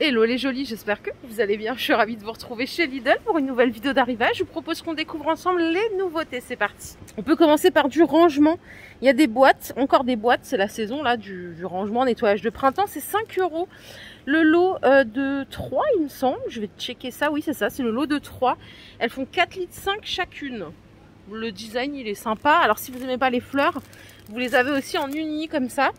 Hello les jolis, j'espère que vous allez bien. Je suis ravie de vous retrouver chez Lidl pour une nouvelle vidéo d'arrivage. Je vous propose qu'on découvre ensemble les nouveautés. C'est parti. On peut commencer par du rangement. Il y a des boîtes, encore des boîtes. C'est la saison là du rangement, nettoyage de printemps. C'est 5 € le lot de 3, il me semble. Je vais checker ça. Oui, c'est ça, c'est le lot de 3. Elles font 4,5 litres chacune. Le design, il est sympa. Alors si vous n'aimez pas les fleurs, vous les avez aussi en uni comme ça.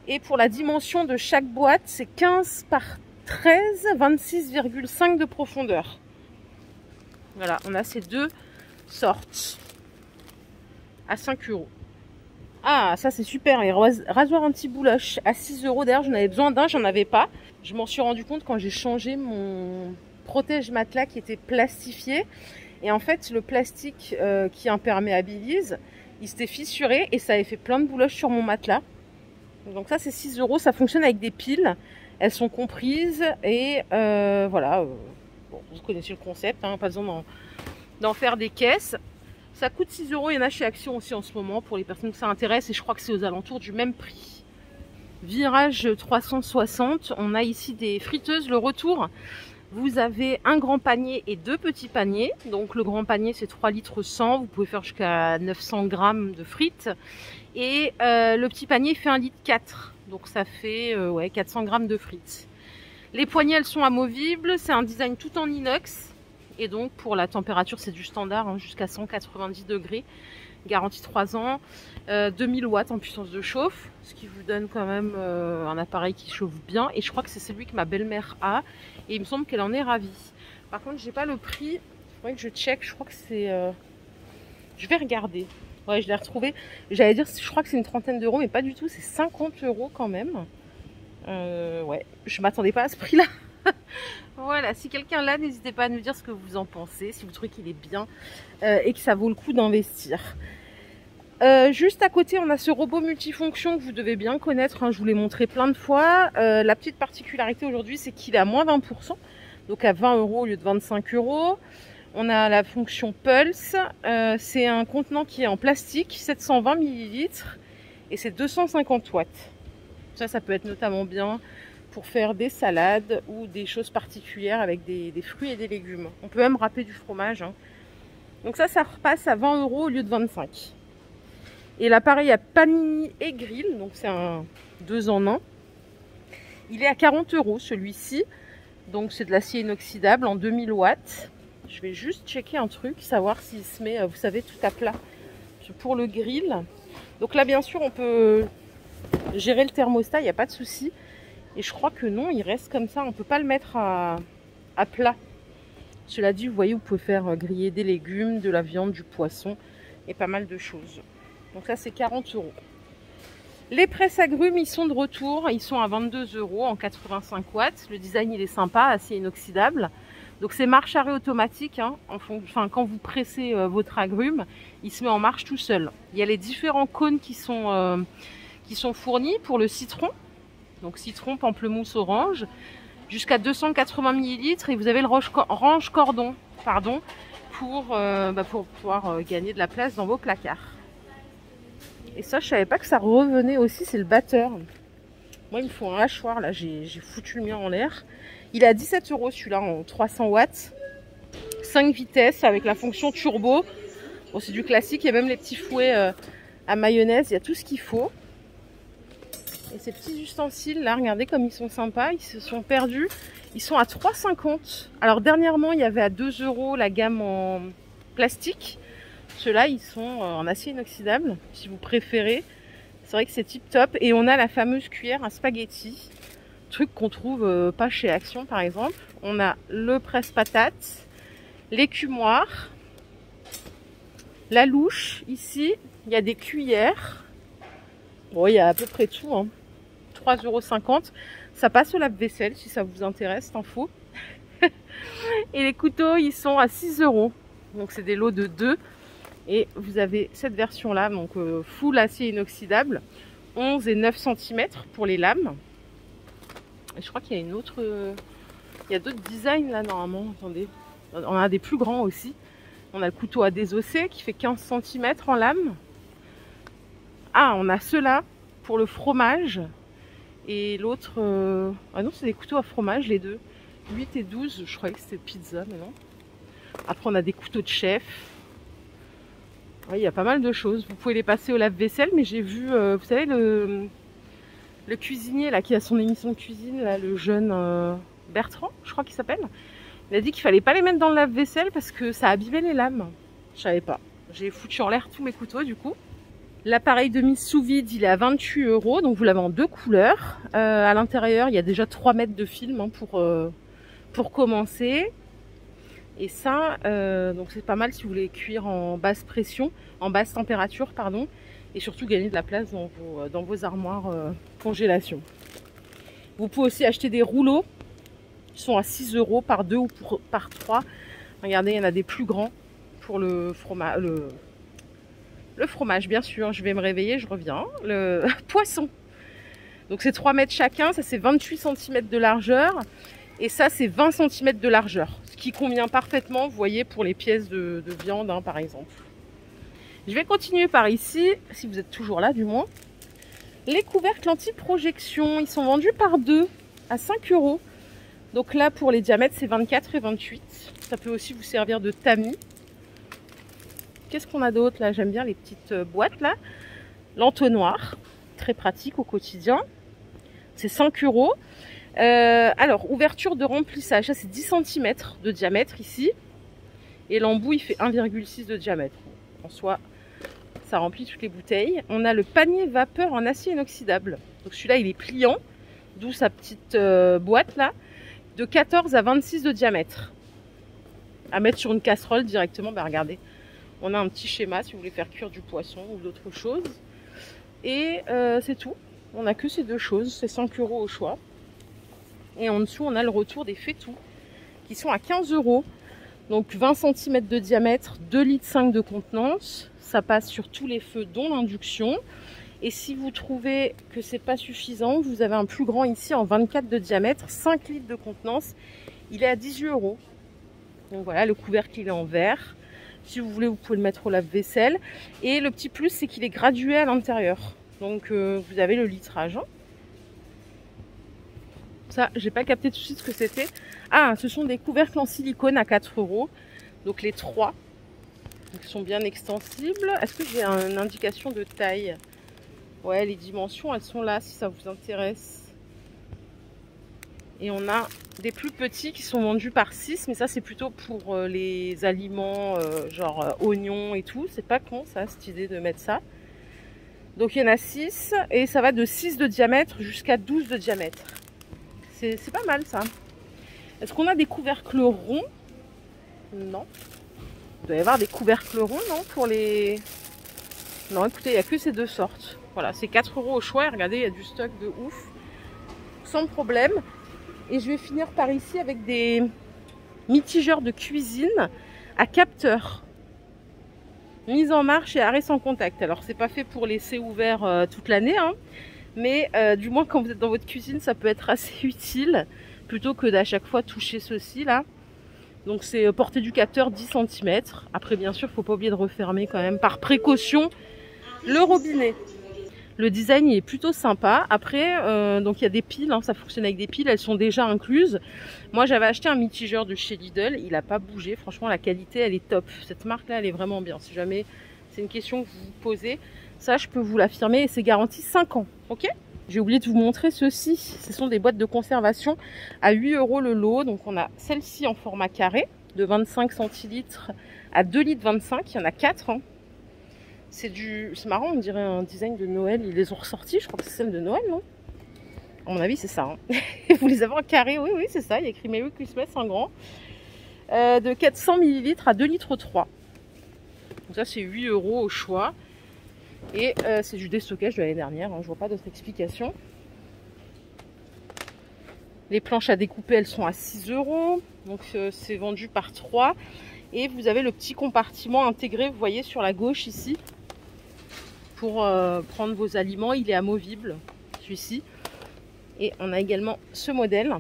Et pour la dimension de chaque boîte, c'est 15 par 13, 26,5 de profondeur. Voilà, on a ces deux sortes à 5 €. Ah, ça c'est super, les rasoirs anti-bouloche à 6 €. D'ailleurs, j'en avais besoin d'un, j'en avais pas. Je m'en suis rendu compte quand j'ai changé mon protège-matelas qui était plastifié. Et en fait, le plastique qui imperméabilise, il s'était fissuré et ça avait fait plein de bouloches sur mon matelas. Donc ça, c'est 6 €. Ça fonctionne avec des piles. Elles sont comprises et voilà. Bon, vous connaissez le concept, hein, pas besoin d'en faire des caisses. Ça coûte 6 €. Il y en a chez Action aussi en ce moment pour les personnes que ça intéresse. Et je crois que c'est aux alentours du même prix. Virage 360. On a ici des friteuses. Le retour, vous avez un grand panier et deux petits paniers. Donc le grand panier, c'est 3 litres 100. Vous pouvez faire jusqu'à 900 grammes de frites. Et le petit panier fait 1,4 litre. Donc ça fait ouais, 400 grammes de frites. Les poignées, elles sont amovibles. C'est un design tout en inox. Et donc pour la température, c'est du standard, hein, jusqu'à 190 degrés. Garantie 3 ans. 2000 watts en puissance de chauffe. Ce qui vous donne quand même un appareil qui chauffe bien. Et je crois que c'est celui que ma belle-mère a. Et il me semble qu'elle en est ravie. Par contre, j'ai pas le prix. Il faudrait que je check. Je crois que c'est... Je vais regarder. Ouais, je l'ai retrouvé. J'allais dire, je crois que c'est une trentaine d'euros, mais pas du tout. C'est 50 € quand même. Ouais, je m'attendais pas à ce prix-là. Voilà, si quelqu'un l'a, n'hésitez pas à nous dire ce que vous en pensez, si vous trouvez qu'il est bien et que ça vaut le coup d'investir. Juste à côté, on a ce robot multifonction que vous devez bien connaître. Hein, je vous l'ai montré plein de fois. La petite particularité aujourd'hui, c'est qu'il est à moins 20%. Donc à 20 € au lieu de 25 €. On a la fonction Pulse, c'est un contenant qui est en plastique, 720 ml et c'est 250 watts. Ça peut être notamment bien pour faire des salades ou des choses particulières avec des fruits et des légumes. On peut même râper du fromage. Hein. Donc ça repasse à 20 € au lieu de 25. Et l'appareil à panini et grill, donc c'est un 2 en 1. Il est à 40 € celui-ci. Donc c'est de l'acier inoxydable en 2000 watts. Je vais juste checker un truc, savoir s'il se met, vous savez, tout à plat pour le grill. Donc là, bien sûr, on peut gérer le thermostat, il n'y a pas de souci. Et je crois que non, il reste comme ça. On ne peut pas le mettre à plat. Cela dit, vous voyez, vous pouvez faire griller des légumes, de la viande, du poisson et pas mal de choses. Donc ça, c'est 40 €. Les presses-agrumes, ils sont de retour. Ils sont à 22 € en 85 watts. Le design, il est sympa, acier inoxydable. Donc c'est marche arrêt automatique, hein, quand vous pressez votre agrume, il se met en marche tout seul. Il y a les différents cônes qui sont fournis pour le citron, donc citron, pamplemousse, orange, jusqu'à 280 ml et vous avez le range cordon, pour pouvoir gagner de la place dans vos placards. Et ça, je savais pas que ça revenait aussi, c'est le batteur. Moi, il me faut un hachoir, là, j'ai foutu le mien en l'air. Il est à 17 € celui-là en 300 watts. 5 vitesses avec la fonction turbo. Bon, c'est du classique, il y a même les petits fouets à mayonnaise, il y a tout ce qu'il faut. Et ces petits ustensiles là, regardez comme ils sont sympas, ils se sont perdus. Ils sont à 3,50 €. Alors dernièrement, il y avait à 2 € la gamme en plastique. Ceux-là, ils sont en acier inoxydable, si vous préférez. C'est vrai que c'est tip top. Et on a la fameuse cuillère à spaghetti. Truc qu'on trouve pas chez Action par exemple. On a le presse-patate, l'écumoire, la louche ici. Il y a des cuillères. Bon, il y a à peu près tout. Hein. 3,50 €. Ça passe au lave-vaisselle si ça vous intéresse, cette info. Et les couteaux, ils sont à 6 €. Donc c'est des lots de 2. Et vous avez cette version-là, donc full acier inoxydable, 11 et 9 cm pour les lames. Et je crois qu'il y a une autre... il y a d'autres designs là normalement, attendez. On a des plus grands aussi. On a le couteau à désosser qui fait 15 cm en lame. Ah, on a ceux-là pour le fromage Et l'autre, ah non, c'est des couteaux à fromage, les deux. 8 et 12, je croyais que c'était pizza, mais non. Après, on a des couteaux de chef. Oui, il y a pas mal de choses. Vous pouvez les passer au lave-vaisselle, mais j'ai vu, vous savez, le cuisinier là qui a son émission de cuisine, là, le jeune Bertrand, je crois qu'il s'appelle. Il a dit qu'il fallait pas les mettre dans le lave-vaisselle parce que ça abîmait les lames. Je savais pas. J'ai foutu en l'air tous mes couteaux du coup. L'appareil de mise sous vide, il est à 28 €, donc vous l'avez en 2 couleurs. À l'intérieur, il y a déjà 3 mètres de film hein, pour commencer. Et ça, donc c'est pas mal si vous voulez cuire en basse pression, en basse température, pardon, et surtout gagner de la place dans vos armoires congélation. Vous pouvez aussi acheter des rouleaux qui sont à 6 € par 2 ou par 3. Regardez, il y en a des plus grands pour le fromage. Le fromage, bien sûr, je vais me réveiller, je reviens. Le poisson. Donc c'est 3 mètres chacun, ça c'est 28 cm de largeur. Et ça c'est 20 cm de largeur. Ce qui convient parfaitement, vous voyez, pour les pièces de viande, hein, par exemple. Je vais continuer par ici, si vous êtes toujours là du moins. Les couvercles anti-projection, ils sont vendus par 2 à 5 €. Donc là, pour les diamètres, c'est 24 et 28. Ça peut aussi vous servir de tamis. Qu'est-ce qu'on a d'autre là? J'aime bien les petites boîtes là. L'entonnoir, très pratique au quotidien. C'est 5 €. Alors, ouverture de remplissage, ça c'est 10 cm de diamètre ici. Et l'embout, il fait 1,6 de diamètre. En soi, ça remplit toutes les bouteilles. On a le panier vapeur en acier inoxydable. Donc celui-là, il est pliant, d'où sa petite boîte là, de 14 à 26 de diamètre. À mettre sur une casserole directement, bah regardez. On a un petit schéma si vous voulez faire cuire du poisson ou d'autres choses. Et c'est tout. On n'a que ces deux choses, c'est 5 € au choix. Et en dessous, on a le retour des Fétou qui sont à 15 €. Donc 20 cm de diamètre, 2,5 litres de contenance. Ça passe sur tous les feux, dont l'induction. Et si vous trouvez que c'est pas suffisant, vous avez un plus grand ici en 24 de diamètre, 5 litres de contenance. Il est à 18 €. Donc voilà, le couvercle il est en verre. Si vous voulez, vous pouvez le mettre au lave-vaisselle. Et le petit plus, c'est qu'il est gradué à l'intérieur. Donc vous avez le litrage. Hein. Ça, j'ai pas capté tout de suite ce que c'était. Ah, ce sont des couvercles en silicone à 4 €. Donc les 3. Ils sont bien extensibles. Est-ce que j'ai une indication de taille? Ouais, les dimensions, elles sont là si ça vous intéresse. Et on a des plus petits qui sont vendus par 6. Mais ça, c'est plutôt pour les aliments genre oignons et tout. C'est pas con ça, cette idée de mettre ça. Donc il y en a 6. Et ça va de 6 de diamètre jusqu'à 12 de diamètre. C'est pas mal ça. Est-ce qu'on a des couvercles ronds? Non. Il doit y avoir des couvercles ronds, non? Pour les... Non, écoutez, il n'y a que ces deux sortes. Voilà, c'est 4 € au choix. Et regardez, il y a du stock de ouf. Sans problème. Et je vais finir par ici avec des mitigeurs de cuisine à capteur. Mise en marche et arrêt sans contact. Alors, c'est pas fait pour laisser ouvert toute l'année, hein. Mais du moins quand vous êtes dans votre cuisine, ça peut être assez utile plutôt que d'à chaque fois toucher ceci là. Donc c'est portée du capteur 10 cm. Après bien sûr, il ne faut pas oublier de refermer quand même par précaution le robinet. Le design il est plutôt sympa. Après, donc il y a des piles, hein, ça fonctionne avec des piles, elles sont déjà incluses. Moi j'avais acheté un mitigeur de chez Lidl, il n'a pas bougé. Franchement la qualité elle est top. Cette marque là elle est vraiment bien. Si jamais c'est une question que vous vous posez, ça je peux vous l'affirmer et c'est garanti 5 ans. Ok? J'ai oublié de vous montrer ceci. Ce sont des boîtes de conservation à 8 € le lot. Donc on a celle-ci en format carré de 25 centilitres à 2,25 litres. Il y en a 4. Hein. C'est marrant, on dirait un design de Noël. Ils les ont ressortis, je crois que c'est celle de Noël, non? À mon avis, c'est ça. Hein. Vous les avez en carré, oui, oui, c'est ça. Il y a écrit Merry Christmas en grand. De 400 ml à 2,3 litres. Donc ça, c'est 8 € au choix. Et c'est du déstockage de l'année dernière, hein, je vois pas d'autre explication. Les planches à découper, elles sont à 6 €. Donc c'est vendu par 3. Et vous avez le petit compartiment intégré, vous voyez, sur la gauche ici. Pour prendre vos aliments, il est amovible, celui-ci. Et on a également ce modèle,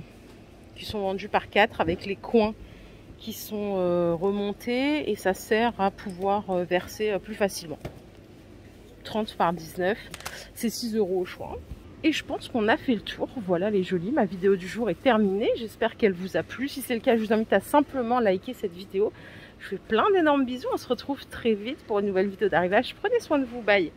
qui sont vendus par 4 avec les coins qui sont remontés. Et ça sert à pouvoir verser plus facilement. 30 par 19, c'est 6 € au choix. Et je pense qu'on a fait le tour. Voilà les jolis, ma vidéo du jour est terminée. J'espère qu'elle vous a plu. Si c'est le cas, je vous invite à simplement liker cette vidéo. Je vous fais plein d'énormes bisous. On se retrouve très vite pour une nouvelle vidéo d'arrivage. Prenez soin de vous. Bye.